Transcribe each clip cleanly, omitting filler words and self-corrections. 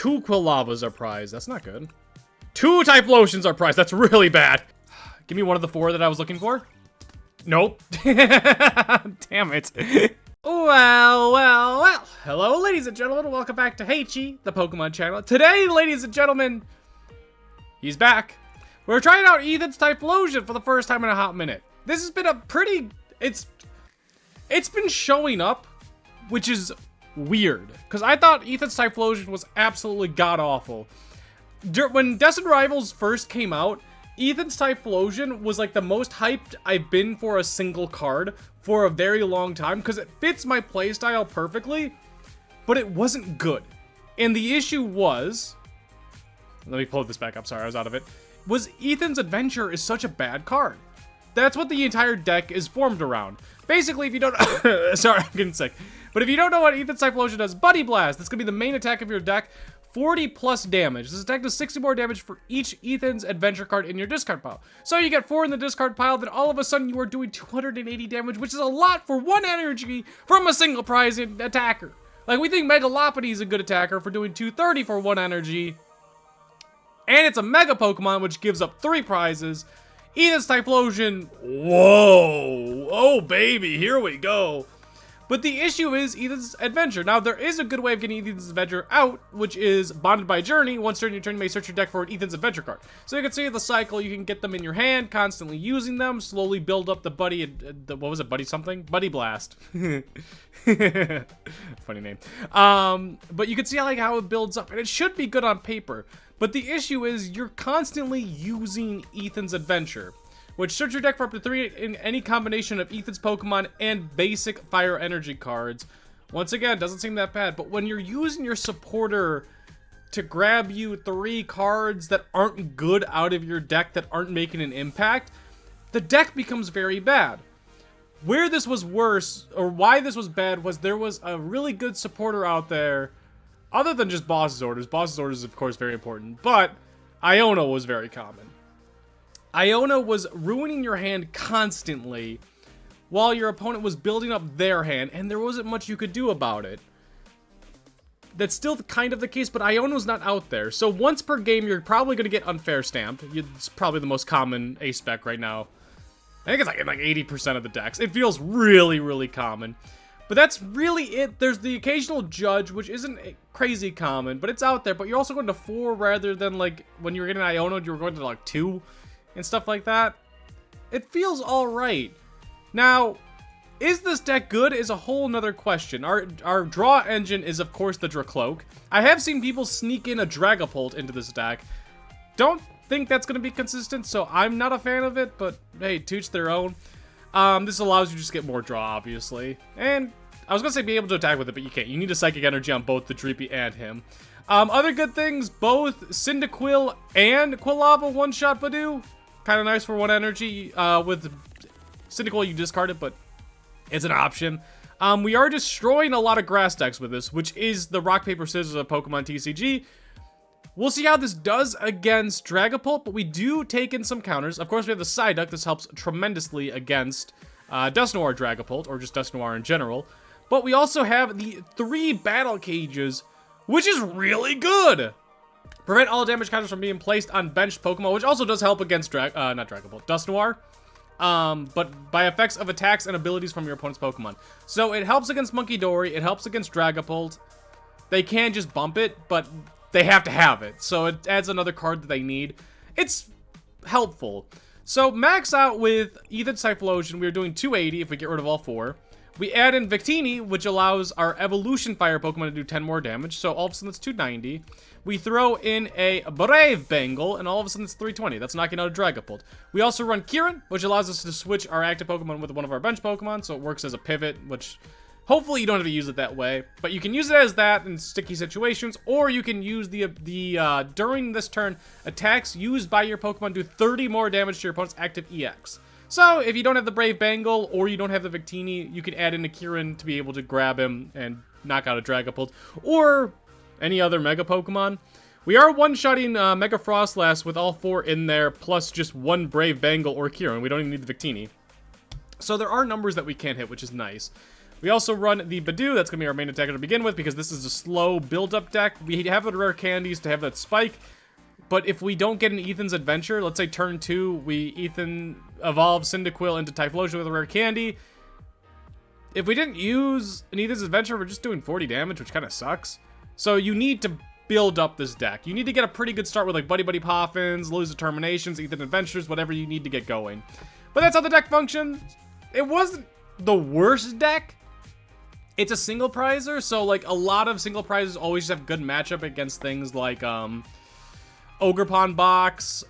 2 Quilavas are prized. That's not good. 2 Typhlosions are prized. That's really bad. Give me one of the 4 that I was looking for. Nope. Damn it. Well. Hello, ladies and gentlemen. Welcome back to Haychie, the Pokemon channel. Today, ladies and gentlemen, he's back. We're trying out Ethan's Typhlosion for the first time in a hot minute. This has been a pretty... It's been showing up, which is weird. Because I thought Ethan's Typhlosion was absolutely god-awful. When Destined Rivals first came out, Ethan's Typhlosion was like the most hyped I've been for a single card for a very long time because it fits my playstyle perfectly, but it wasn't good. And the issue was, let me pull this back up, sorry I was out of it, was Ethan's Adventure is such a bad card. That's what the entire deck is formed around. Basically, if you don't, sorry I'm getting sick, but if you don't know what Ethan's Typhlosion does, Buddy Blast, that's going to be the main attack of your deck. 40 plus damage. This attack does 60 more damage for each Ethan's Adventure card in your discard pile. So you get 4 in the discard pile, then all of a sudden you are doing 280 damage, which is a lot for 1 energy from a single prize attacker. Like, we think Megalopody is a good attacker for doing 230 for 1 energy. And it's a Mega Pokemon, which gives up 3 prizes. Ethan's Typhlosion, whoa! Oh baby, here we go. But the issue is Ethan's Adventure. Now, there is a good way of getting Ethan's Adventure out, which is Bonded by Journey. Once during your turn, you may search your deck for an Ethan's Adventure card. So you can see the cycle. You can get them in your hand, constantly using them, slowly build up the Buddy, what was it, Buddy something? Buddy Blast. Funny name. But you can see how it builds up, and it should be good on paper. But the issue is you're constantly using Ethan's Adventure, which search your deck for up to 3 in any combination of Ethan's Pokemon and basic Fire Energy cards. Once again, doesn't seem that bad, but when you're using your supporter to grab you 3 cards that aren't good out of your deck, that aren't making an impact, the deck becomes very bad. Where this was worse, or why this was bad, was there was a really good supporter out there, other than just Boss's Orders. Boss's Orders is, of course, very important, but Iono was very common. Iono was ruining your hand constantly while your opponent was building up their hand, and there wasn't much you could do about it. That's still kind of the case, but Iono's not out there. So once per game, you're probably going to get Unfair Stamped. It's probably the most common A-Spec right now. I think it's like in like 80% of the decks. It feels really, really common. But that's really it. There's the occasional Judge, which isn't crazy common, but it's out there. But you're also going to 4 rather than like when you were getting Iono, you were going to like 2. And stuff like that. It feels alright. Now, is this deck good is a whole nother question. Our draw engine is, of course, the Drakloak. I have seen people sneak in a Dragapult into this deck. Don't think that's going to be consistent, so I'm not a fan of it, but hey, to each their own. This allows you to just get more draw, obviously. And I was going to say be able to attack with it, but you can't. You need a Psychic Energy on both the Dreepy and him. Other good things, both Cyndaquil and Quilava one-shot Budew. Kind of nice for 1 energy. With Cyndaquil, you discard it, but it's an option. We are destroying a lot of grass decks with this, which is the rock, paper, scissors of Pokemon TCG. We'll see how this does against Dragapult, but we do take in some counters. Of course, we have the Psyduck. This helps tremendously against Dusknoir Dragapult, or just Dusknoir in general. But we also have the 3 Battle Cages, which is really good. Prevent all damage counters from being placed on benched Pokemon, which also does help against not Dragapult, Dusknoir. But by effects of attacks and abilities from your opponent's Pokemon. So it helps against Munkidori, it helps against Dragapult. They can just bump it, but they have to have it. So it adds another card that they need. It's helpful. So max out with Ethan's Typhlosion, we are doing 280 if we get rid of all 4. We add in Victini, which allows our Evolution Fire Pokemon to do 10 more damage, so all of a sudden that's 290. We throw in a Brave Bangle, and all of a sudden it's 320. That's knocking out a Dragapult. We also run Kieran, which allows us to switch our active Pokemon with one of our bench Pokemon, so it works as a pivot, which hopefully you don't have to use it that way. But you can use it as that in sticky situations, or you can use the during this turn, attacks used by your Pokemon do 30 more damage to your opponent's active EX. So, if you don't have the Brave Bangle, or you don't have the Victini, you can add in a Kieran to be able to grab him and knock out a Dragapult, or any other Mega Pokemon. We are one-shotting Mega Frostlass with all 4 in there, plus just 1 Brave Bangle or Kieran. We don't even need the Victini. So there are numbers that we can't hit, which is nice. We also run the Budew. That's going to be our main attacker to begin with because this is a slow build-up deck. We have the rare candies to have that spike. But if we don't get an Ethan's Adventure, let's say turn 2, we Ethan evolve Cyndaquil into Typhlosion with a rare candy. If we didn't use an Ethan's Adventure, we're just doing 40 damage, which kind of sucks. So you need to build up this deck. You need to get a pretty good start with like Buddy-Buddy Poffins, Lose Determinations, Ethan Adventures, whatever you need to get going. But that's how the deck functions. It wasn't the worst deck. It's a single prizer, so like a lot of single prizes always have good matchup against things like Ogerpon Box,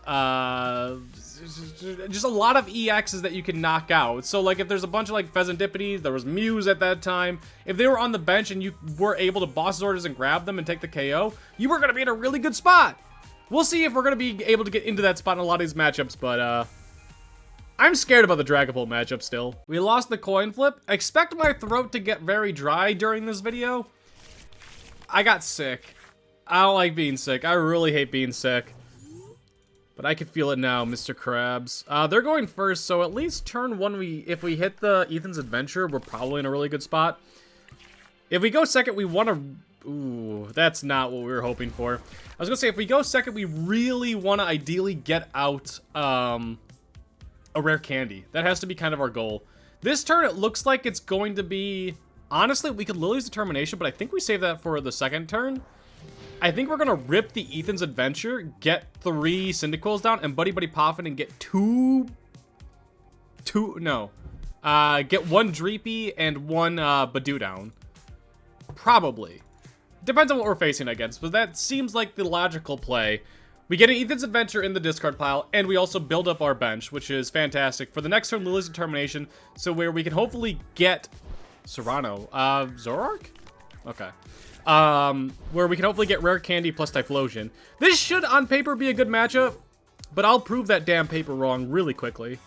just a lot of EXs that you can knock out. So like if there's a bunch of like Fezandipiti, there was Muse at that time, if they were on the bench and you were able to boss orders and grab them and take the KO, you were going to be in a really good spot. We'll see if we're going to be able to get into that spot in a lot of these matchups, but I'm scared about the Dragon Ball matchup still. We lost the coin flip. Expect my throat to get very dry during this video. I got sick. I don't like being sick. I really hate being sick. But I can feel it now, Mr. Krabs. They're going first, so at least turn 1, if we hit the Ethan's Adventure, we're probably in a really good spot. If we go second, we want to... Ooh, that's not what we were hoping for. I was going to say, if we go second, we really want to ideally get out a rare candy. That has to be kind of our goal. This turn, it looks like it's going to be... Honestly, we could Lillie's Determination, but I think we save that for the second turn. I think we're going to rip the Ethan's Adventure, get 3 Cyndaquils down, and Buddy-Buddy Poffin and get get 1 Dreepy and 1 Budew down. Probably. Depends on what we're facing against, but that seems like the logical play. We get an Ethan's Adventure in the discard pile, and we also build up our bench, which is fantastic. For the next turn, Lillie's Determination, so where we can hopefully get Serrano. Zoroark? Okay. Where we can hopefully get Rare Candy plus Typhlosion. This should, on paper, be a good matchup, but I'll prove that damn paper wrong really quickly.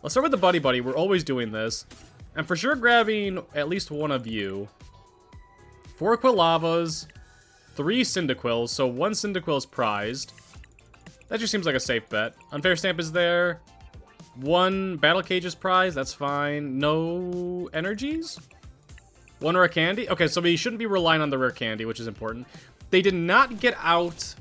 Let's start with the Buddy-Buddy. We're always doing this. I'm for sure grabbing at least one of you. 4 Quilavas, 3 Cyndaquils, so 1 Cyndaquil is prized. That just seems like a safe bet. Unfair Stamp is there. 1 Battle Cage is prized, that's fine. No energies? 1 Rare Candy? Okay, so we shouldn't be relying on the Rare Candy, which is important. They did not get out...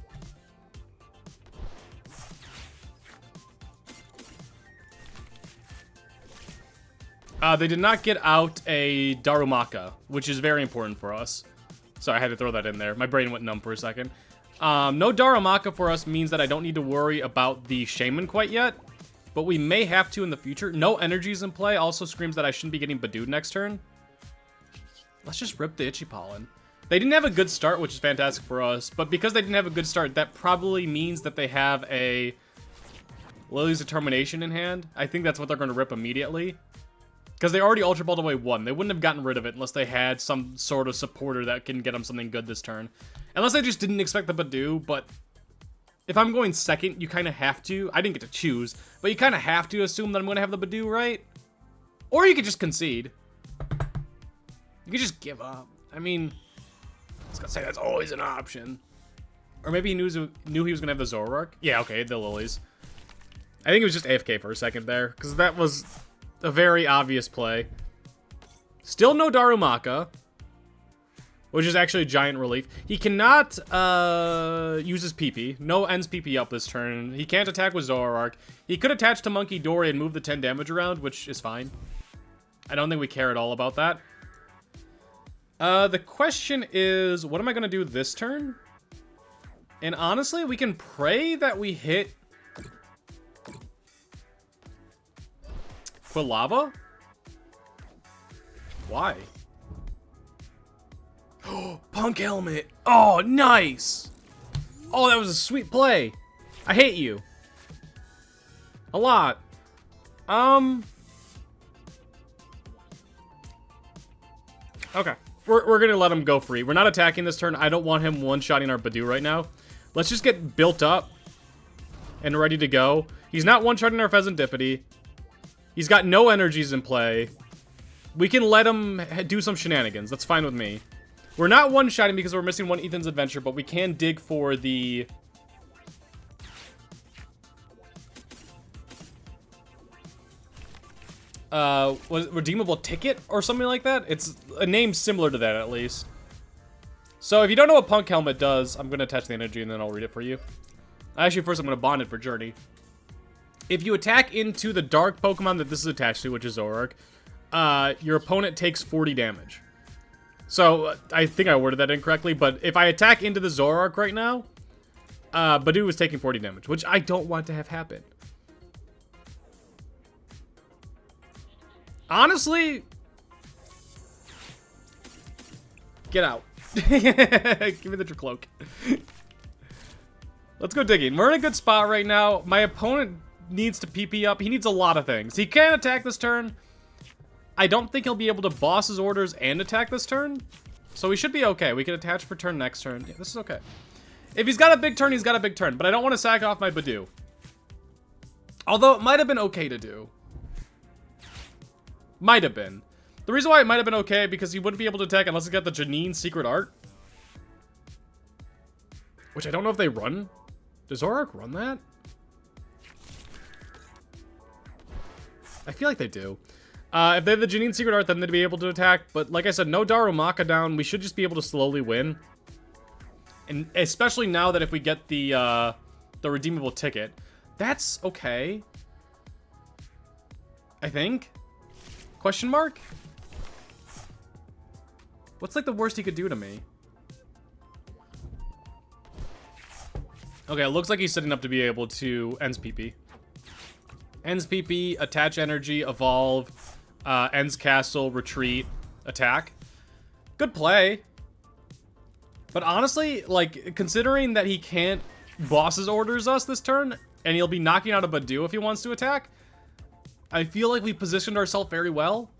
they did not get out a Darumaka, which is very important for us. Sorry, I had to throw that in there. My brain went numb for a second. No Darumaka for us means that I don't need to worry about the Shaymin quite yet, but we may have to in the future. No energies in play also screams that I shouldn't be getting Budew next turn. Let's just rip the Itchy Pollen. They didn't have a good start, which is fantastic for us, but because they didn't have a good start, that probably means that they have a Lillie's Determination in hand. I think that's what they're going to rip immediately. Because they already Ultra Balled away 1. They wouldn't have gotten rid of it unless they had some sort of supporter that can get them something good this turn. Unless they just didn't expect the Budew, but if I'm going second, you kind of have to. I didn't get to choose, but you kind of have to assume that I'm going to have the Budew, right? Or you could just concede. You could just give up. I mean, I was going to say that's always an option. Or maybe he knew he was going to have the Zoroark. Yeah, okay, the Lilies. I think it was just AFK for a second there, because that was a very obvious play. Still no Darumaka, which is actually a giant relief. He cannot use his PP. No ends PP up this turn. He can't attack with Zoroark. He could attach to Monkey Dory and move the 10 damage around, which is fine. I don't think we care at all about that. The question is, what am I going to do this turn? And honestly, we can pray that we hit Quilava? Why? Punk Helmet! Oh, nice! Oh, that was a sweet play. I hate you. A lot. Okay. We're gonna let him go free. We're not attacking this turn. I don't want him one-shotting our Budew right now. Let's just get built up and ready to go. He's not one-shotting our Fezandipiti. He's got no energies in play. We can let him do some shenanigans. That's fine with me. We're not one-shotting because we're missing 1 Ethan's Adventure, but we can dig for the... was it Redeemable Ticket or something like that? It's a name similar to that, at least. So if you don't know what Punk Helmet does, I'm going to attach the energy and then I'll read it for you. Actually, first I'm going to bond it for Journey. If you attack into the dark Pokemon that this is attached to, which is Zoroark, your opponent takes 40 damage. So, I think I worded that incorrectly, but if I attack into the Zoroark right now, Budew is taking 40 damage, which I don't want to have happen. Honestly, get out. Give me the Drakloak. Let's go digging. We're in a good spot right now. My opponent needs to PP up. He needs a lot of things. He can attack this turn. I don't think he'll be able to boss his orders and attack this turn. So we should be okay. We can attach for turn next turn. Yeah, this is okay. If he's got a big turn, he's got a big turn. But I don't want to sack off my Budew. Although it might have been okay to do. Might have been. The reason why it might have been okay, because he wouldn't be able to attack unless he got the Janine Secret Art. Which I don't know if they run. Does Zoroark run that? I feel like they do. If they have the Janine Secret Art, then they'd be able to attack. But like I said, no Darumaka down. We should just be able to slowly win. And especially now that if we get the Redeemable Ticket. That's okay. I think. Question mark? What's like the worst he could do to me? Okay, it looks like he's setting up to be able to ends PP. Ends PP, attach energy, evolve, ends castle, retreat, attack. Good play. But honestly, like, considering that he can't boss's orders us this turn, and he'll be knocking out a Budew if he wants to attack, I feel like we positioned ourselves very well.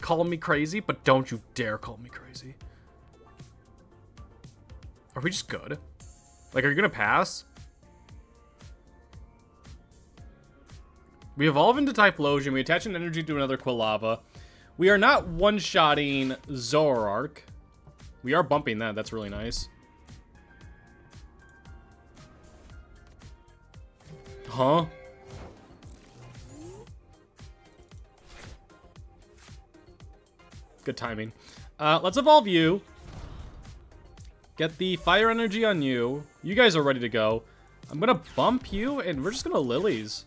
Call me crazy, but don't you dare call me crazy. Are we just good? Like, are you gonna pass? We evolve into Typhlosion. We attach an energy to another Quilava. We are not one-shotting Zoroark. We are bumping that. That's really nice. Huh? Good timing. Let's evolve you. Get the fire energy on you. You guys are ready to go. I'm gonna bump you, and we're just gonna Lilies.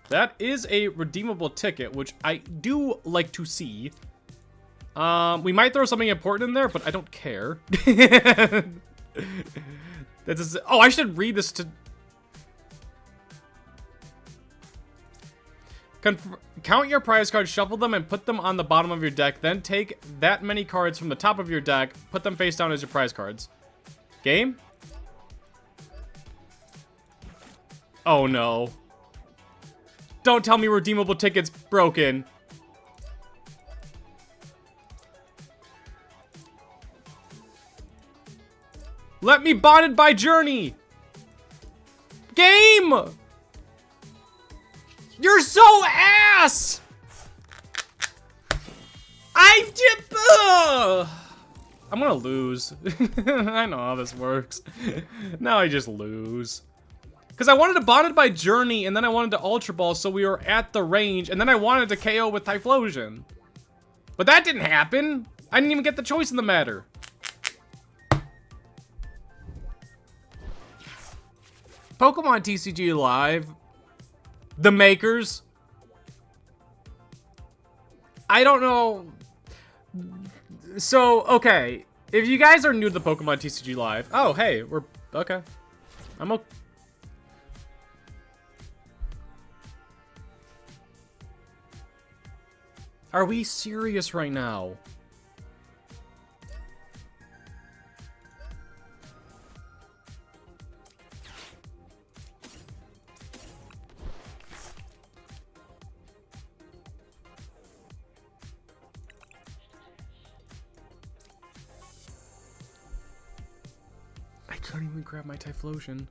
That is a redeemable ticket, which I do like to see. We might throw something important in there, but I don't care. That's oh, I should read this to... Count your prize cards, shuffle them, and put them on the bottom of your deck. Then take that many cards from the top of your deck, put them face down as your prize cards. Game? Oh no. Don't tell me redeemable ticket's broken. Let me bonded by Journey. Game! You're so ass! I'm gonna lose. I know how this works. Now I just lose. Because I wanted to bonded by Journey, and then I wanted to Ultra Ball, so we were at the range, and then I wanted to KO with Typhlosion. But that didn't happen. I didn't even get the choice in the matter. Pokemon TCG Live. The makers. I don't know. So, okay. If you guys are new to the Pokemon TCG Live. Oh, hey, we're... Okay. I'm okay. Are we serious right now? I can't even grab my Typhlosion.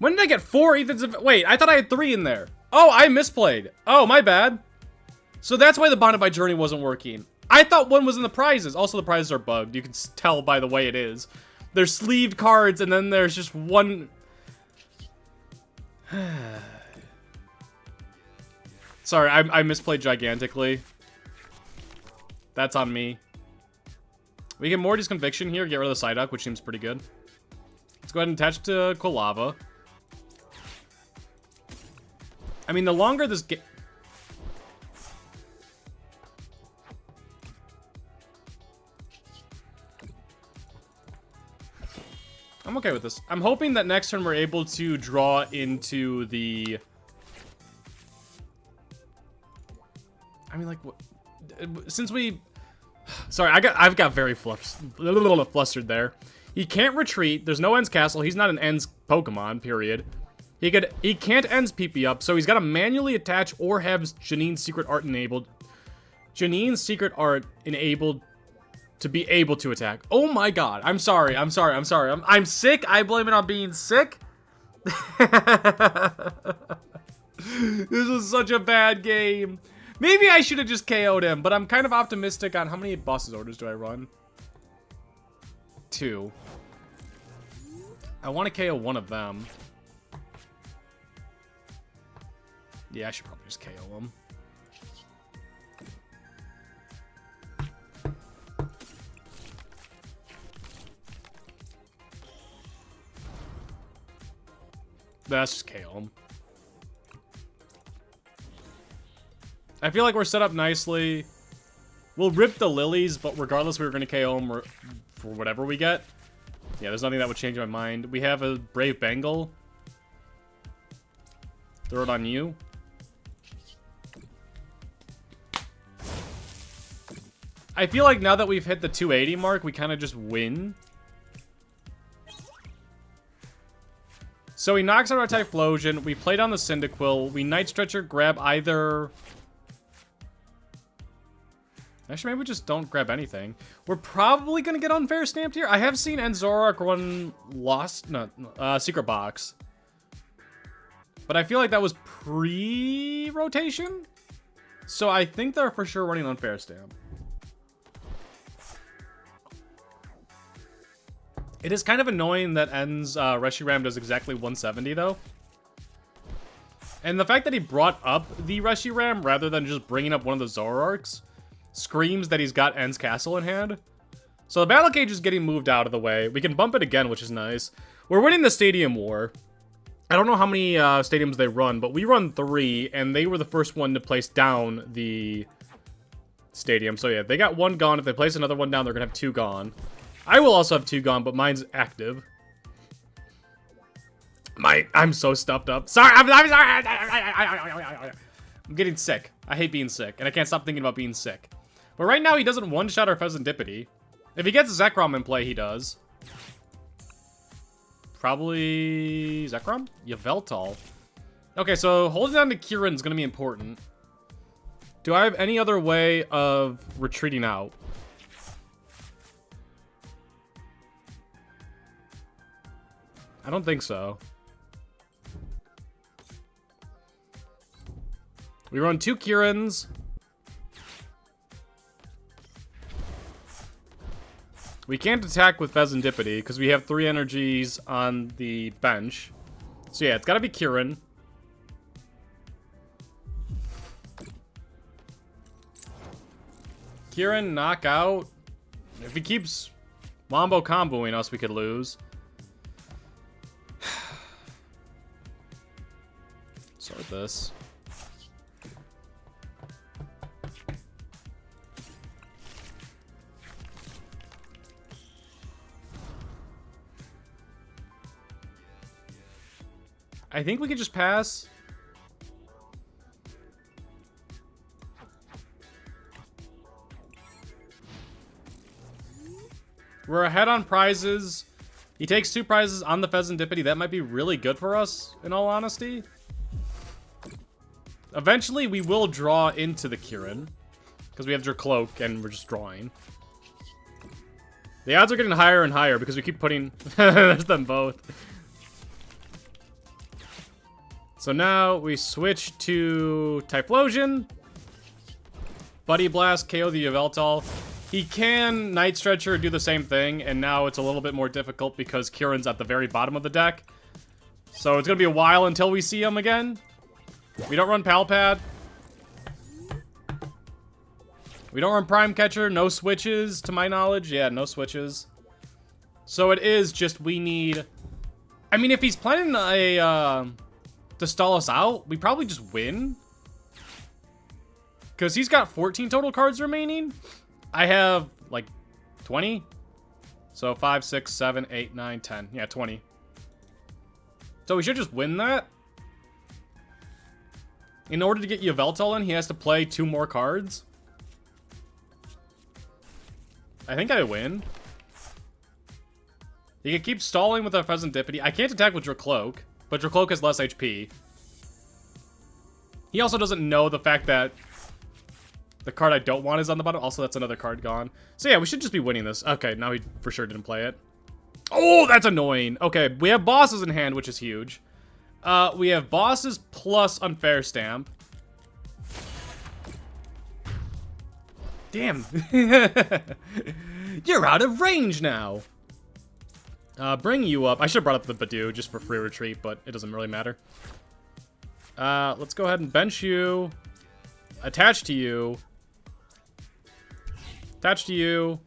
When did I get 4 Ethan's? Wait, I thought I had 3 in there. Oh, I misplayed. Oh, my bad. So that's why the Bonded by Journey wasn't working. I thought one was in the prizes. Also, the prizes are bugged. You can tell by the way it is. There's sleeved cards, and then there's just one... Sorry, I misplayed gigantically. That's on me. We get Morty's Conviction here, get rid of the Psyduck, which seems pretty good. Let's go ahead and attach to Quilava. I mean, the longer this game... I'm okay with this. I'm hoping that next turn we're able to draw into the... I mean, like, what... Since we... Sorry, I've got very flustered there. He can't retreat. There's no Ends Castle. He's not an Ends Pokemon, period. He can't Ends PP up, so he's got to manually attach or have Janine's Secret Art enabled. Janine's Secret Art enabled to be able to attack. Oh my god. I'm sorry. I'm sick. I blame it on being sick. This is such a bad game. Maybe I should have just KO'd him, but I'm kind of optimistic on how many bosses orders do I run? 2. I want to KO one of them. Yeah, I should probably just KO him. Let's just KO him. I feel like we're set up nicely. We'll rip the Lilies, but regardless, we were going to KO them for whatever we get. Yeah, there's nothing that would change my mind. We have a Brave Bangle. Throw it on you. I feel like now that we've hit the 280 mark, we kind of just win. So he knocks out our Typhlosion. We play down the Cyndaquil. We Night Stretcher, grab either... Actually, maybe we just don't grab anything. We're probably going to get Unfair Stamped here. I have seen Enzorok run Secret Box. But I feel like that was pre-rotation. So I think they're for sure running Unfair Stamp. It is kind of annoying that En's Reshiram does exactly 170 though. And the fact that he brought up the Reshiram rather than just bringing up one of the Zoroarks screams that he's got En's Castle in hand. So the Battle Cage is getting moved out of the way. We can bump it again, which is nice. We're winning the Stadium War. I don't know how many stadiums they run, but we run 3, and they were the first one to place down the stadium. So yeah, they got 1 gone. If they place another one down, they're going to have 2 gone. I will also have 2 gone, but mine's active. I'm so stuffed up. Sorry, I'm sorry. I'm getting sick. I hate being sick, and I can't stop thinking about being sick. But right now, he doesn't one-shot our Fezandipiti. If he gets Zekrom in play, he does. Probably Zekrom? Yveltal. Okay, so holding on to Kieran is going to be important. Do I have any other way of retreating out? I don't think so. We run 2 Kiirans. We can't attack with Fezandipiti because we have 3 energies on the bench. So yeah, it's got to be Kieran. Kieran, knockout. If he keeps Wombo comboing us, we could lose. Start this. I think we could just pass. We're ahead on prizes. He takes 2 prizes on the Fezandipiti. That might be really good for us, in all honesty. Eventually, we will draw into the Kieran. Because we have Drakloak, and we're just drawing. The odds are getting higher and higher because we keep putting... There's them both. So now we switch to Typhlosion. Buddy Blast, KO the Yveltal. He can Night Stretcher, do the same thing, and now it's a little bit more difficult because Kieran's at the very bottom of the deck. So it's gonna be a while until we see him again. We don't run Pal Pad. We don't run Prime Catcher, no switches to my knowledge. Yeah, no switches. So it is just we need... I mean, if he's planning to stall us out, we probably just win. Because he's got 14 total cards remaining. I have, like, 20. So 5, 6, 7, 8, 9, 10. Yeah, 20. So we should just win that. In order to get Yveltal in, he has to play 2 more cards. I think I win. He can keep stalling with a Fezandipiti. I can't attack with Drakloak, but Drakloak has less HP. He also doesn't know the fact that the card I don't want is on the bottom. Also, that's another card gone. So yeah, we should just be winning this. Okay, now he for sure didn't play it. Oh, that's annoying. Okay, we have bosses in hand, which is huge. We have bosses plus Unfair Stamp. Damn. You're out of range now. Bring you up. I should have brought up the Budew just for free retreat, but it doesn't really matter. Let's go ahead and bench you. Attach to you. Attach to you.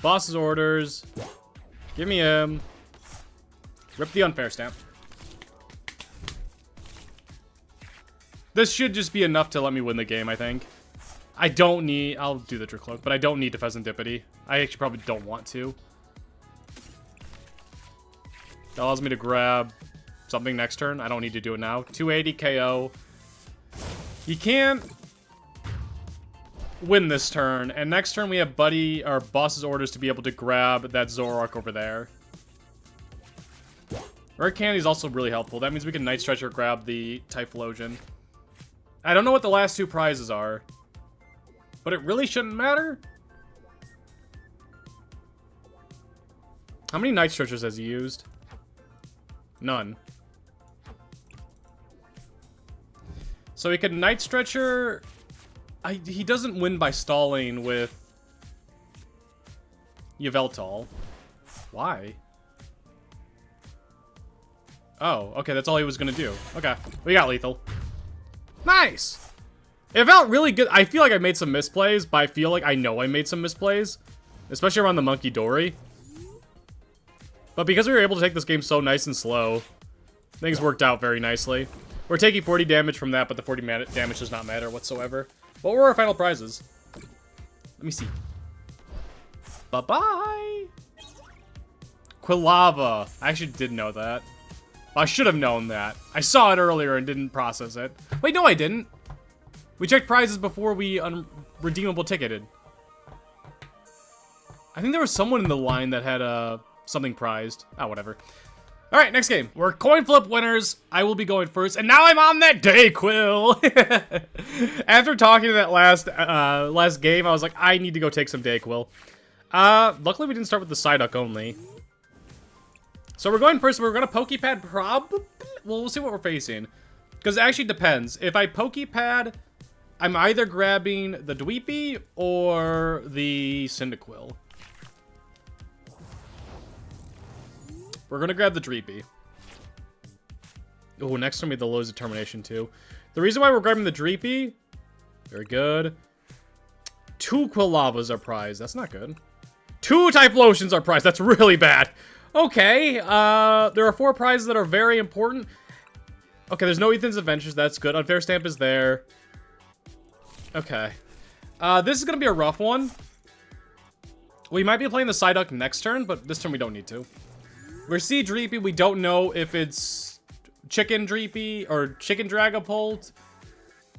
Boss's orders. Give me him. Rip the Unfair Stamp. This should just be enough to let me win the game, I think. I don't need... I'll do the Drakloak, but I don't need to Fezandipiti. I actually probably don't want to. That allows me to grab something next turn. I don't need to do it now. 280 KO. You can't win this turn. And next turn we have Buddy, or Boss's orders to be able to grab that Zoroark over there. Rare Candy is also really helpful. That means we can Night Stretcher grab the Typhlosion. I don't know what the last 2 prizes are, but it really shouldn't matter. How many Night Stretchers has he used? None. So he could Night Stretcher. He doesn't win by stalling with Yveltal. Why? Oh, okay, that's all he was gonna do. Okay, we got lethal. Nice! It felt really good. I feel like I made some misplays, but I feel like I know I made some misplays. Especially around the Monkey Dory. But because we were able to take this game so nice and slow, things worked out very nicely. We're taking 40 damage from that, but the 40 damage does not matter whatsoever. What were our final prizes? Let me see. Bye-bye! Quilava. I actually did know that. I should have known that. I saw it earlier and didn't process it. Wait, no I didn't. We checked prizes before we redeemable ticketed. I think there was someone in the line that had something prized. Oh, whatever. All right, next game. We're coin flip winners. I will be going first, and now I'm on that Dayquil. After talking to that last game, I was like, I need to go take some Dayquil. Luckily, we didn't start with the Psyduck only. So we're going first. We're going to Poké Pad probably. Well, we'll see what we're facing. Because it actually depends. If I Poké Pad, I'm either grabbing the Dreepy or the Cyndaquil. We're going to grab the Dreepy. Oh, next turn we have the Low's Determination too. The reason why we're grabbing the Dreepy, very good. 2 Quilavas are prized. That's not good. 2 Typhlosions are prized. That's really bad. Okay, there are 4 prizes that are very important. Okay, there's no Ethan's Adventures. That's good. Unfair Stamp is there. Okay. This is going to be a rough one. We might be playing the Psyduck next turn, but this turn we don't need to. We're C Dreepy. We don't know if it's Chicken Dreepy or Chicken Dragapult,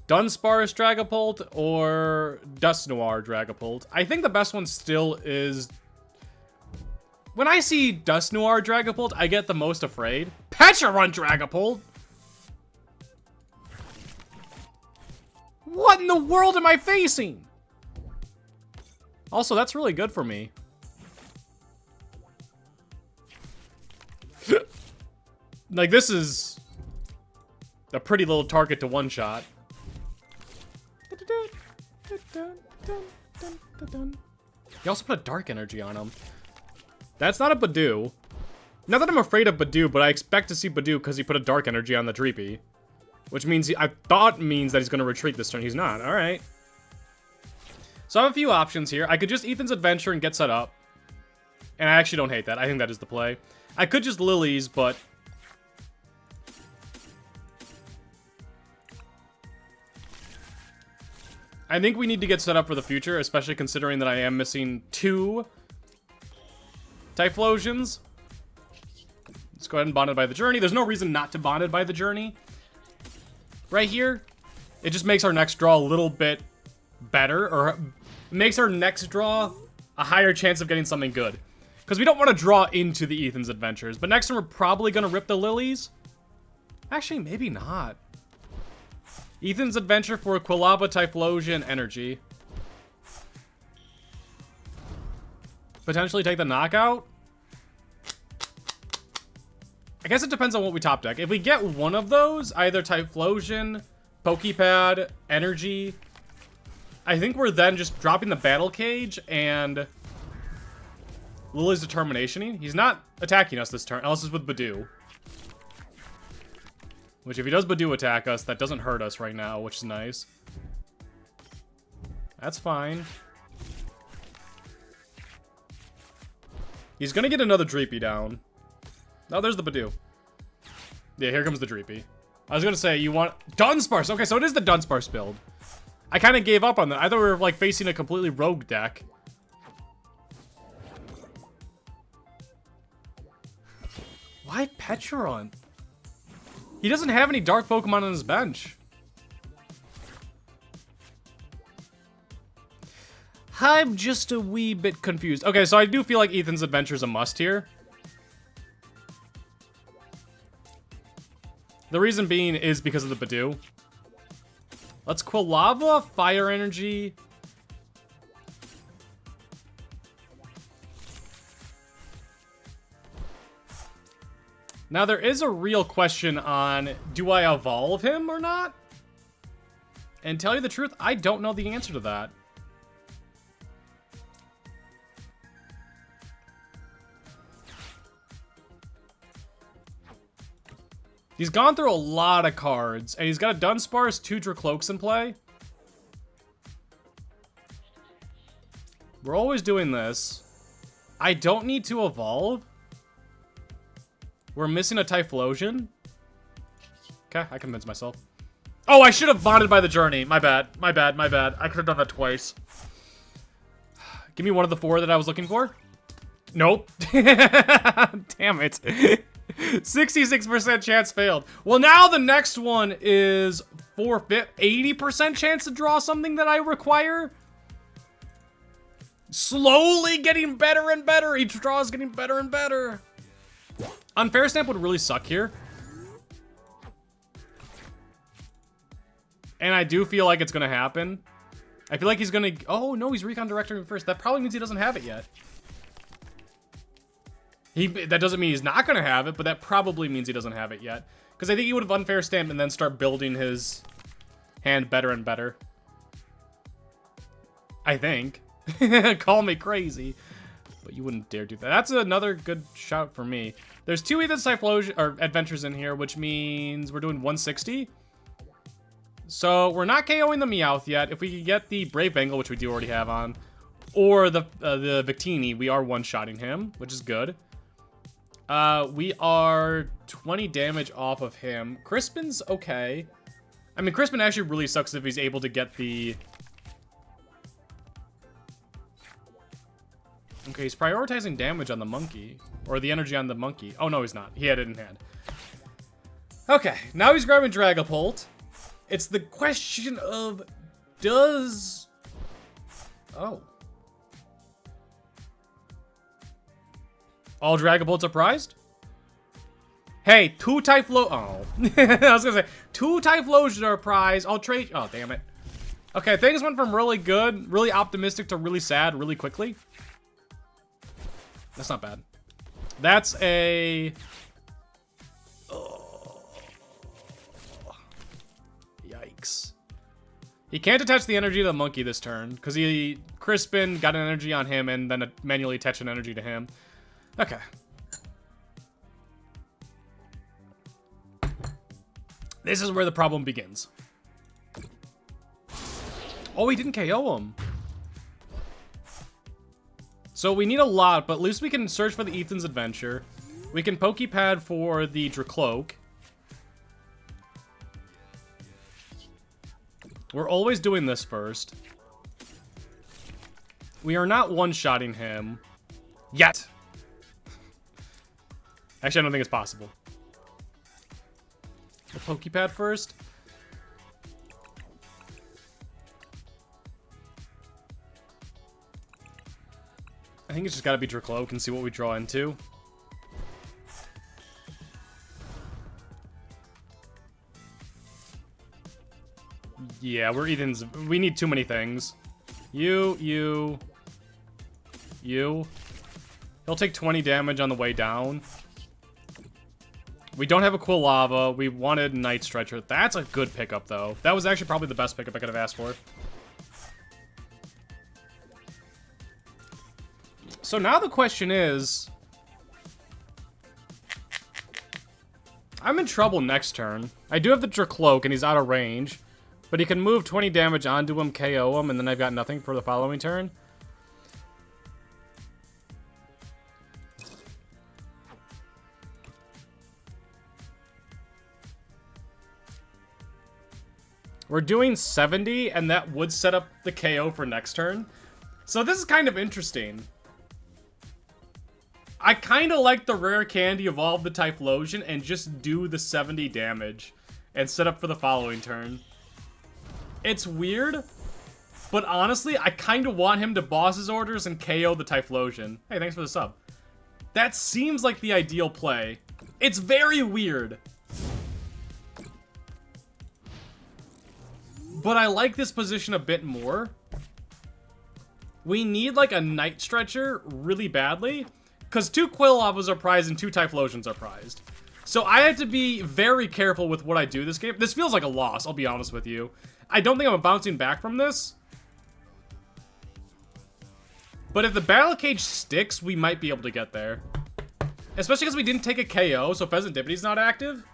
Dunsparce Dragapult, or Dusknoir Dragapult. I think the best one still is... When I see Dusknoir Dragapult, I get the most afraid. Pecharunt Dragapult? What in the world am I facing? Also, that's really good for me. Like, this is a pretty little target to one-shot. He also put a Dark Energy on him. That's not a Budew. Not that I'm afraid of Budew, but I expect to see Budew because he put a Dark Energy on the Dreepy. Which means, I thought means that he's going to retreat this turn. He's not. Alright. So I have a few options here. I could just Ethan's Adventure and get set up. And I actually don't hate that. I think that is the play. I could just Lilies, but... I think we need to get set up for the future, especially considering that I am missing 2 Typhlosions. Let's go ahead and Bonded by the Journey. There's no reason not to Bonded by the Journey. Right here, it just makes our next draw a little bit better, or makes our next draw a higher chance of getting something good. Because we don't want to draw into the Ethan's Adventures, but next time we're probably going to rip the Lilies. Actually, maybe not. Ethan's Adventure for Quilava, Typhlosion, Energy. Potentially take the Knockout. I guess it depends on what we top deck. If we get one of those, either Typhlosion, Poké Pad, Energy, I think we're then just dropping the Battle Cage and Lillie's Determination-ing. He's not attacking us this turn, unless it's with Budew. Which, if he does Budew attack us, that doesn't hurt us right now, which is nice. That's fine. He's gonna get another Dreepy down. Oh, there's the Budew. Yeah, here comes the Dreepy. I was gonna say, you want... Dunsparce! Okay, so it is the Dunsparce build. I kind of gave up on that. I thought we were, like, facing a completely rogue deck. Why Petron? He doesn't have any dark Pokemon on his bench. I'm just a wee bit confused. Okay, so I do feel like Ethan's Adventure is a must here. The reason being is because of the Budew. Let's Quilava, Fire Energy. Now, there is a real question on, do I evolve him or not? And tell you the truth, I don't know the answer to that. He's gone through a lot of cards, and he's got a Dunsparce, 2 Drakloaks in play. We're always doing this. I don't need to evolve. We're missing a Typhlosion. Okay, I convinced myself. Oh, I should have Bonded by the Journey. My bad, my bad, my bad. I could have done that twice. Give me one of the 4 that I was looking for. Nope. Damn it. 66% chance failed. Well, now the next one is 80% chance to draw something that I require. Slowly getting better and better. Each draw is getting better and better. Unfair Stamp would really suck here. And I do feel like it's going to happen. I feel like he's going to... Oh, no, he's Recon Director first. That probably means he doesn't have it yet. That doesn't mean he's not going to have it, but that probably means he doesn't have it yet. Because I think he would have Unfair Stamp and then start building his hand better and better. I think. Call me crazy. But you wouldn't dare do that. That's another good shout for me. There's 2 Ethan's Typhlosion or Adventures in here, which means we're doing 160. So we're not KOing the Meowth yet. If we could get the Brave Bangle, which we do already have on, or the Victini, we are one-shotting him, which is good. We are 20 damage off of him. Crispin's okay. I mean, Crispin actually really sucks if he's able to get the... Okay, he's prioritizing damage on the monkey. Or the energy on the monkey. Oh, no, he's not. He had it in hand. Okay, now he's grabbing Dragapult. It's the question of... Does... Oh. All Dragapults are prized? Hey, 2 Typhlosion... Oh. I was gonna say, 2 Typhlosion are prized. I'll trade... Oh, damn it. Okay, things went from really good, really optimistic to really sad really quickly. That's not bad. That's a... Oh. Yikes. He can't attach the energy to the monkey this turn, because he Crispin got an energy on him and then manually attached an energy to him. Okay. This is where the problem begins. Oh, he didn't KO him. So we need a lot, but at least we can search for the Ethan's Adventure. We can Poké Pad for the Drakloak. We're always doing this first. We are not one-shotting him. Yet. Actually, I don't think it's possible. The Poké Pad first. I think it's just gotta be Drakloak and see what we draw into. Yeah, we're Ethan's. We need too many things. You. He'll take 20 damage on the way down. We don't have a Quilava. We wanted Night Stretcher. That's a good pickup, though. That was actually probably the best pickup I could have asked for. So now the question is... I'm in trouble next turn. I do have the Drakloak, and he's out of range. But he can move 20 damage onto him, KO him, and then I've got nothing for the following turn. We're doing 70, and that would set up the KO for next turn. So this is kind of interesting. I kind of like the Rare Candy evolve the Typhlosion and just do the 70 damage and set up for the following turn. It's weird, but honestly, I kind of want him to boss his orders and KO the Typhlosion. Hey, thanks for the sub. That seems like the ideal play. It's very weird. But I like this position a bit more. We need like a Night Stretcher really badly, because 2 Quilavas are prized and 2 Typhlosions are prized. So I have to be very careful with what I do this game. This feels like a loss, I'll be honest with you. I don't think I'm bouncing back from this. But if the Battle Cage sticks, we might be able to get there. Especially because we didn't take a KO, so Fezandipiti's not active.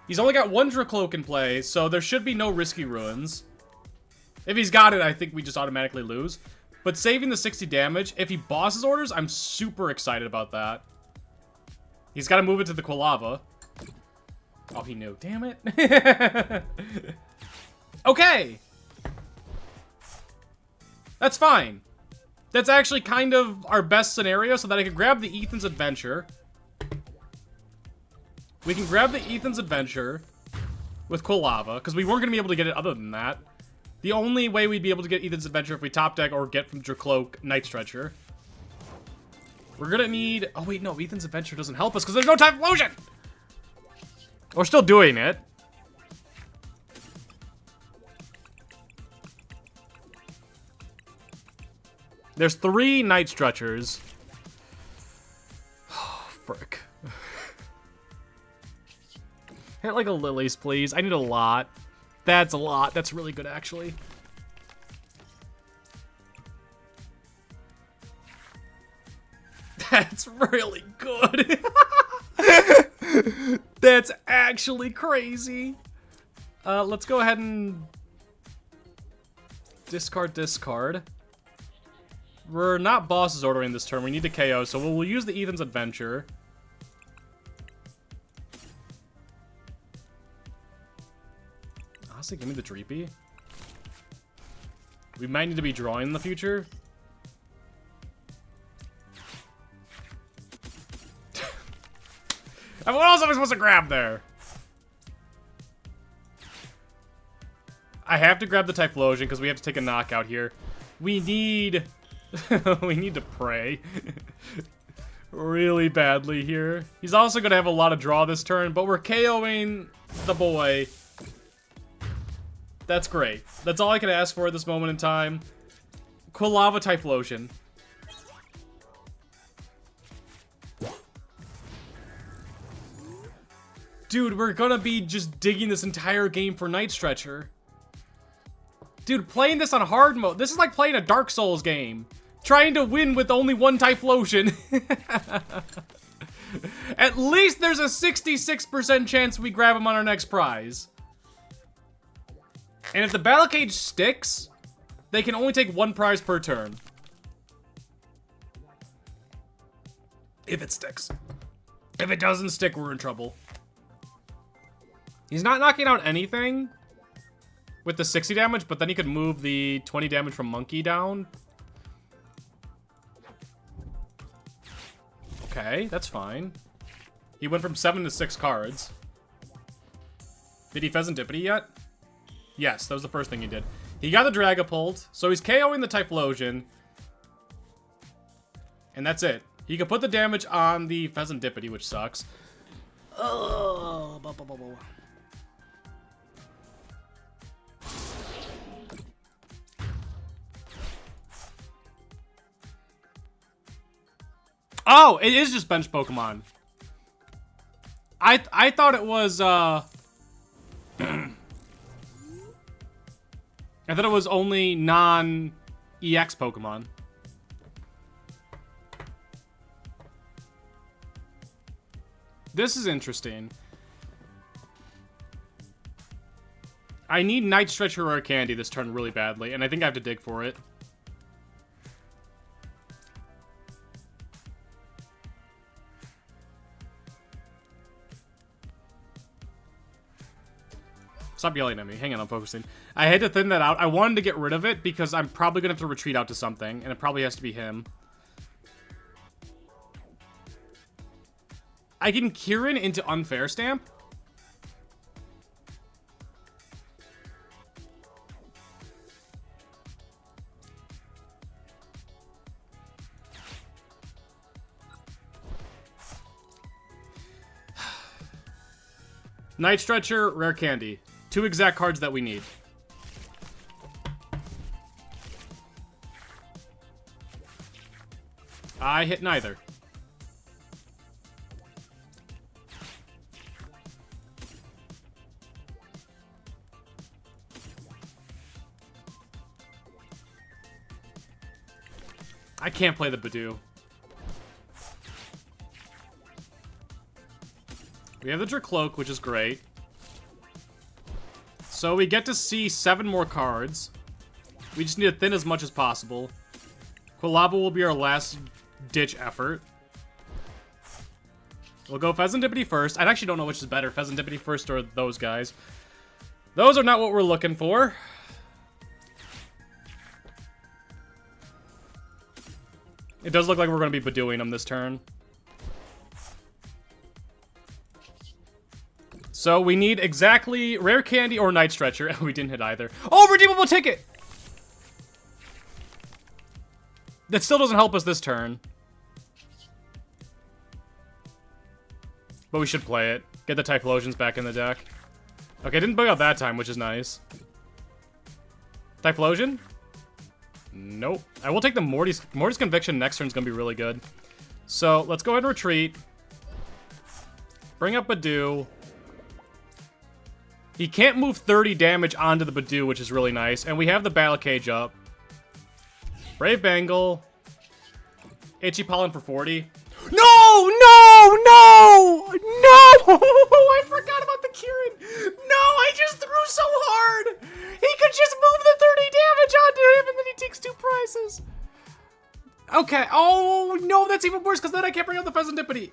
He's only got 1 Drakloak in play, so there should be no risky ruins. If he's got it, I think we just automatically lose. But saving the 60 damage, if he bosses orders, I'm super excited about that. He's got to move it to the Quilava. Oh, he knew. Damn it. Okay. That's fine. That's actually kind of our best scenario, so that I can grab the Ethan's Adventure. We can grab the Ethan's Adventure with Quilava, because we weren't going to be able to get it other than that. The only way we'd be able to get Ethan's Adventure if we top deck or get from Drakloak Night Stretcher. We're going to need... Oh, wait, no. Ethan's Adventure doesn't help us because there's no Typhlosion! We're still doing it. There's 3 Night Stretchers. Oh, frick. Hit like a Lillie's, please. I need a lot. That's a lot. That's really good, actually. That's really good. That's actually crazy. Let's go ahead and discard. We're not bosses ordering this turn. We need to KO, so we'll use the Ethan's Adventure. Honestly, give me the Dreepy. We might need to be drawing in the future. And what else am I supposed to grab there? I have to grab the Typhlosion because we have to take a knockout here. We need... we need to pray. Really badly here. He's also going to have a lot of draw this turn, but we're KOing the boy. That's great. That's all I can ask for at this moment in time. Quilava Typhlosion. Dude, we're gonna be just digging this entire game for Night Stretcher. Dude, playing this on hard mode, this is like playing a Dark Souls game. Trying to win with only one Typhlosion. At least there's a 66% chance we grab him on our next prize. And if the Battle Cage sticks, they can only take one prize per turn. If it sticks. If it doesn't stick, we're in trouble. He's not knocking out anything with the 60 damage, but then he could move the 20 damage from Monkey down. Okay, that's fine. He went from 7 to 6 cards. Did he Fezandipiti yet? Yes, that was the first thing he did. He got the Dragapult, so he's KOing the Typhlosion. And that's it. He can put the damage on the Fezandipiti, which sucks. Oh, oh, it is just bench Pokemon. I thought it was I thought it was only non-EX Pokemon. This is interesting. I need Night Stretcher Rare Candy this turn really badly, and I think I have to dig for it. Stop yelling at me. Hang on, I'm focusing. I had to thin that out. I wanted to get rid of it because I'm probably going to have to retreat out to something, and it probably has to be him. I can Kieran into Unfair Stamp. Night Stretcher, Rare Candy. 2 exact cards that we need. I hit neither. I can't play the Budew. We have the Drakloak, which is great. So we get to see 7 more cards. We just need to thin as much as possible. Quilava will be our last ditch effort. We'll go Fezandipiti first. I actually don't know which is better, Fezandipiti first or those guys. Those are not what we're looking for. It does look like we're going to be Budewing them this turn. So we need exactly Rare Candy or Night Stretcher, and we didn't hit either. Oh, Redeemable Ticket! That still doesn't help us this turn. But we should play it. Get the Typhlosions back in the deck. Okay, didn't bug out that time, which is nice. Typhlosion? Nope. I will take the Morty's Conviction next turn is going to be really good. So, let's go ahead and retreat. Bring up Budew. He can't move 30 damage onto the Budew, which is really nice. And we have the Battle Cage up. Brave Bangle. Haychie Pollen for 40. No! No! No! No! I forgot about the Kieran. No, I just threw so hard. He could just move the 30 damage onto him, and then he takes 2 prizes. Okay. Oh, no, that's even worse, because then I can't bring out the Fezandipiti.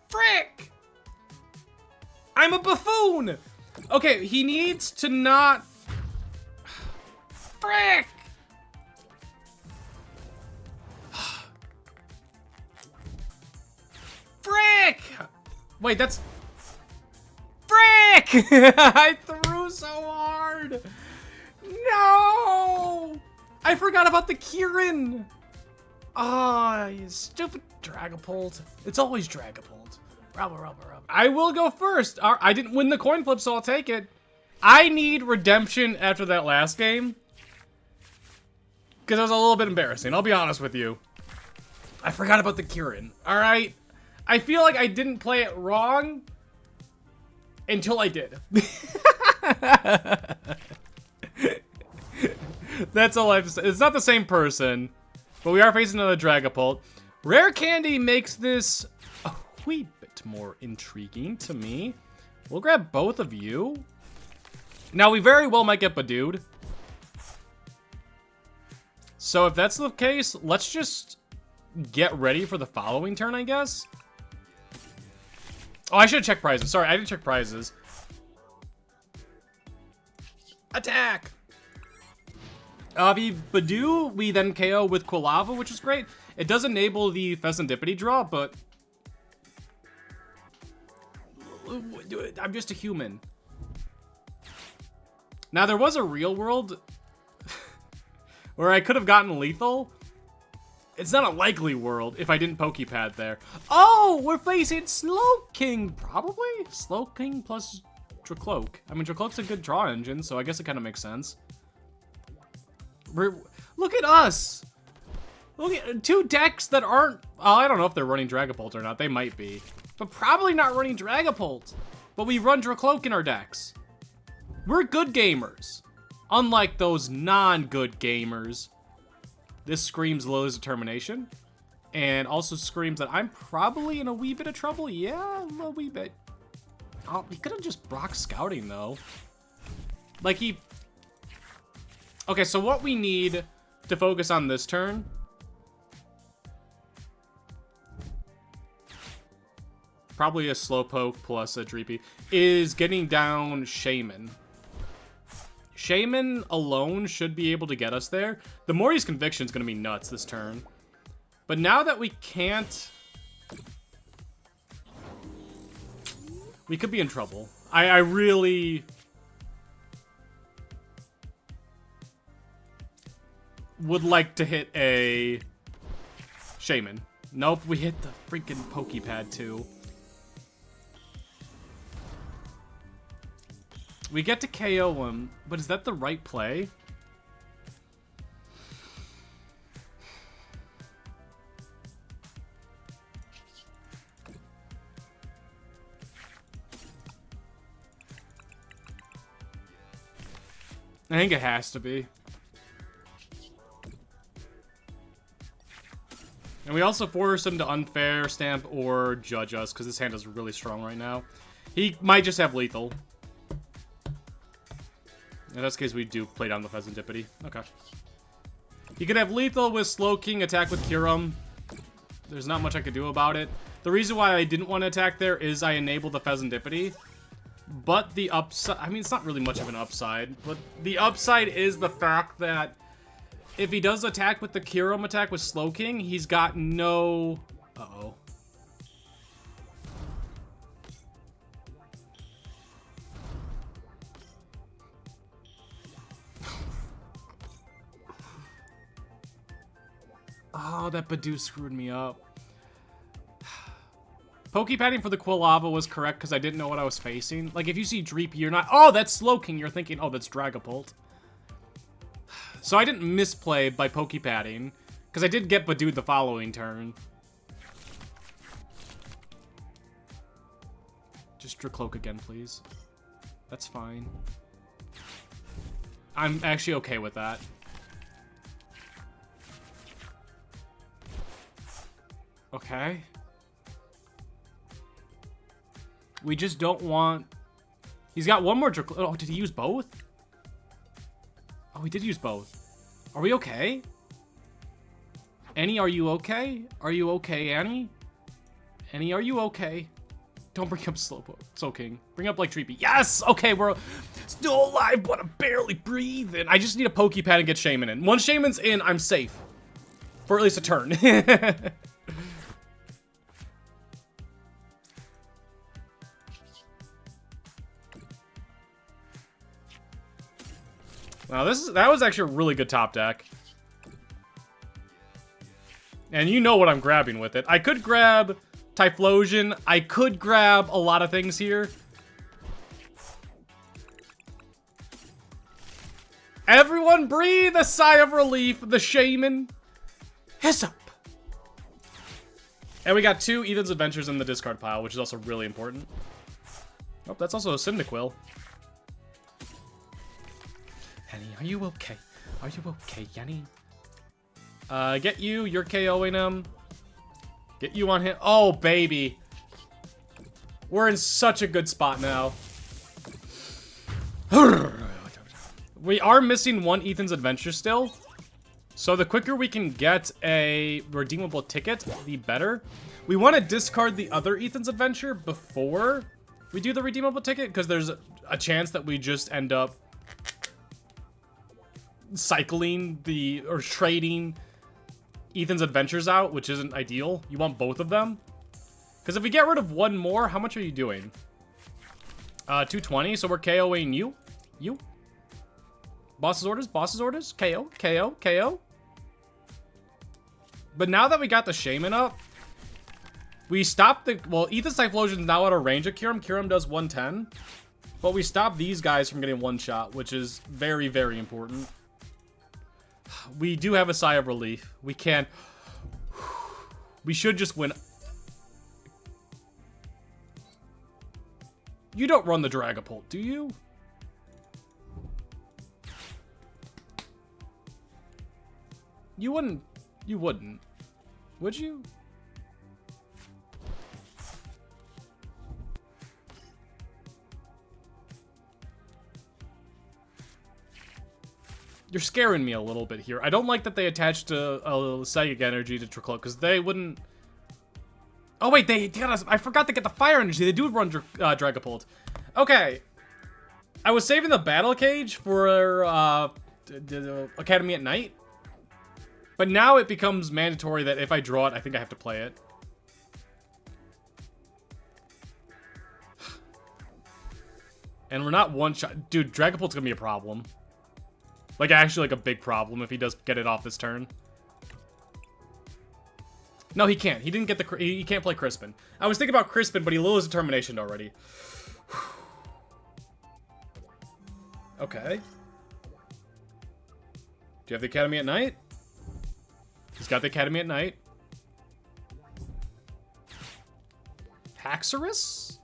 Frick! I'm a buffoon! Okay, he needs to not... Frick! Frick! Wait, that's... Frick! I threw so hard! No! I forgot about the Kieran! Ah, oh, you stupid Dragapult. It's always Dragapult. Rubber. I will go first. I didn't win the coin flip, so I'll take it. I need redemption after that last game. Because it was a little bit embarrassing. I'll be honest with you. I forgot about the Kieran. Alright? I feel like I didn't play it wrong until I did. That's all I have to say. It's not the same person, but we are facing another Dragapult. Rare Candy makes this a wee bit more intriguing to me. We'll grab both of you. Now, we very well might get Budewed. So if that's the case, let's just get ready for the following turn, I guess. Oh, I should have checked prizes. Sorry, I didn't check prizes. Attack! The Budew, we then KO with Quilava, which is great. It does enable the Fezandipiti draw, but I'm just a human. Now, there was a real world where I could have gotten lethal. It's not a likely world if I didn't Poké Pad there. Oh, we're facing Slowking, probably? Slowking plus Drakloak. I mean, Drakloak's a good draw engine, so I guess it kind of makes sense. Look at us! Look at two decks that aren't... Oh, I don't know if they're running Dragapult or not. They might be. But probably not running Dragapult. But we run Drakloak in our decks. We're good gamers. Unlike those non-good gamers. This screams Lily's determination. And also screams that I'm probably in a wee bit of trouble. Yeah, a wee bit. Oh, he could have just Brock Scouting, though. Like, he... Okay, so what we need to focus on this turn... Probably a Slowpoke plus a Dreepy, is getting down Shaymin. Shaymin alone should be able to get us there. The Morty's Conviction is going to be nuts this turn. But now that we can't... We could be in trouble. I really... would like to hit a... Shaymin. Nope, we hit the freaking Poké Pad too. We get to KO him, but is that the right play? I think it has to be. And we also force him to Unfair Stamp or Judge us, because this hand is really strong right now. He might just have lethal. In this case, we do play down the Fezandipiti. Okay. He could have lethal with Slowking, attack with Kieran. There's not much I could do about it. The reason why I didn't want to attack there is I enabled the Fezandipiti. But the upside... I mean, it's not really much of an upside. But the upside is the fact that if he does attack with the Kieran attack with Slowking, he's got no... Uh-oh. Oh, that Budew screwed me up. Poké Padding for the Quilava was correct because I didn't know what I was facing. Like, if you see Dreepy, you're not... Oh, that's Slowking. You're thinking, oh, that's Dragapult. So I didn't misplay by Poké Padding because I did get Budew the following turn. Just Drakloak again, please. That's fine. I'm actually okay with that. Okay. We just don't want... He's got one more Drakloak. Oh, did he use both? Oh, he did use both. Are we okay? Annie, are you okay? Are you okay, Annie? Annie, are you okay? Don't bring up Slowking. Bring up, like, Dreepy. Yes! Okay, we're still alive, but I'm barely breathing. I just need a Poké Pad and get Shaymin in. Once Shaymin's in, I'm safe. For at least a turn. Wow, that was actually a really good top deck. And you know what I'm grabbing with it. I could grab Typhlosion. I could grab a lot of things here. Everyone breathe a sigh of relief. The Shaymin is up. And we got 2 Ethan's Adventures in the discard pile, which is also really important. Oh, that's also a Cyndaquil. Annie, are you okay? Are you okay, Yenny? Get you. You're KOing him. Get you on him. Oh, baby. We're in such a good spot now. We are missing one Ethan's Adventure still. So the quicker we can get a redeemable ticket, the better. We want to discard the other Ethan's Adventure before we do the redeemable ticket, because there's a chance that we just end up cycling or trading Ethan's Adventures out, which isn't ideal. You want both of them. Because if we get rid of one more, how much are you doing? 220, so we're KOing you. You. Boss's orders, boss's orders. KO, KO, KO. But now that we got the Shaymin up, we stopped the... Well, Ethan's Typhlosion is now out of range of Kieran. Kieran does 110. But we stopped these guys from getting one shot, which is very, very important. We do have a sigh of relief. We can... We should just win. You don't run the Dragapult, do you? You wouldn't. You wouldn't. Would you? You're scaring me a little bit here. I don't like that they attached a Psychic Energy to Drakloak, because they wouldn't... Oh, wait, they got us. I forgot to get the Fire Energy. They do run Dragapult. Okay. I was saving the Battle Cage for Academy at Night. But now it becomes mandatory that if I draw it, I think I have to play it. And we're not one shot. Dude, Dragapult's gonna be a problem. Like, actually, like a big problem if he does get it off this turn. No, he can't. He didn't get the... He can't play Crispin. I was thinking about Crispin, but he loses Determination already. Okay. Do you have the Academy at Night? He's got the Academy at Night. Haxorus?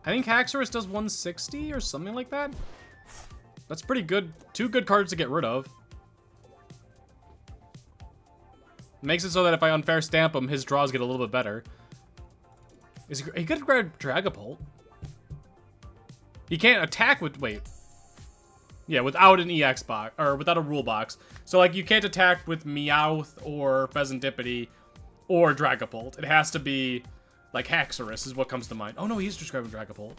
I think Haxorus does 160 or something like that. That's pretty good. 2 good cards to get rid of. Makes it so that if I unfair stamp him, his draws get a little bit better. Is he could grab Dragapult. He can't attack with... Wait. Yeah, without an EX box, or without a rule box. So, like, you can't attack with Meowth or Fezandipiti or Dragapult. It has to be, like, Haxorus is what comes to mind. Oh, no, he's just grabbing Dragapult.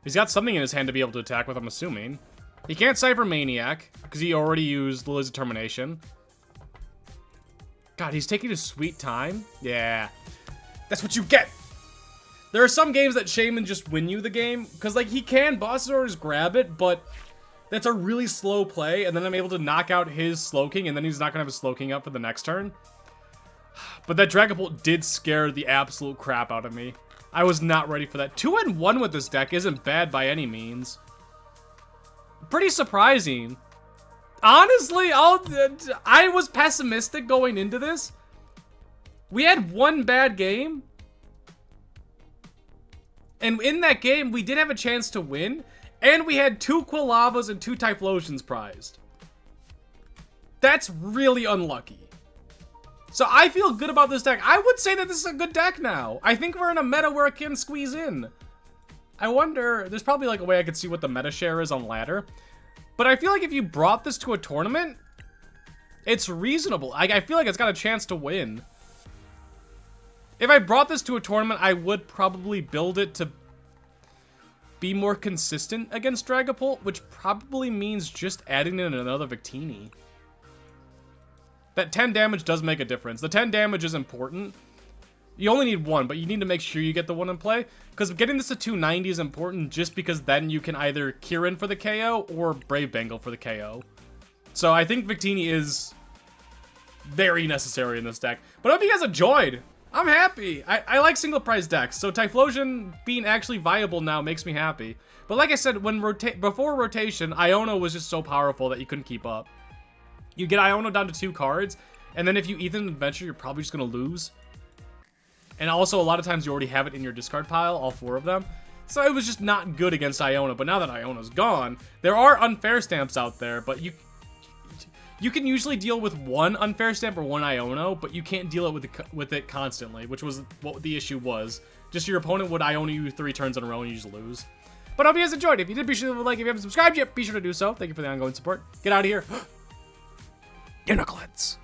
He's got something in his hand to be able to attack with, I'm assuming. He can't Cypher Maniac, because he already used Lillie's Determination. God, he's taking his sweet time. Yeah. That's what you get! There are some games that Shaymin just win you the game, because, like, he can boss orders grab it, but that's a really slow play, and then I'm able to knock out his Slowking, and then he's not going to have a Slowking up for the next turn. But that Dragapult did scare the absolute crap out of me. I was not ready for that. 2-1 with this deck isn't bad by any means. Pretty surprising. Honestly, I was pessimistic going into this. We had one bad game. And in that game, we did have a chance to win. And we had 2 Quilavas and 2 Typhlosions prized. That's really unlucky. So I feel good about this deck. I would say that this is a good deck now. I think we're in a meta where it can squeeze in. I wonder, there's probably like a way I could see what the meta share is on ladder. But I feel like if you brought this to a tournament, it's reasonable. I feel like it's got a chance to win. If I brought this to a tournament, I would probably build it to be more consistent against Dragapult, which probably means just adding in another Victini. That 10 damage does make a difference. The 10 damage is important. You only need 1, but you need to make sure you get the 1 in play. Because getting this to 290 is important just because then you can either Kieran for the KO or Brave Bangle for the KO. So I think Victini is very necessary in this deck. But I hope you guys enjoyed. I'm happy. I like single prize decks, so Typhlosion being actually viable now makes me happy. But like I said, before rotation, Iono was just so powerful that you couldn't keep up. You get Iono down to 2 cards, and then if you Ethan Adventure, you're probably just gonna lose. And also, a lot of times you already have it in your discard pile, all 4 of them. So it was just not good against Iono. But now that Iono's gone, there are unfair stamps out there, but you can usually deal with one Unfair Stamp or one Iono, but you can't deal it with it constantly, which was what the issue was. Just your opponent would Iono you 3 turns in a row and you just lose. But I hope you guys enjoyed. If you did, be sure to leave a like. If you haven't subscribed yet, be sure to do so. Thank you for the ongoing support. Get out of here. Your knuckleheads.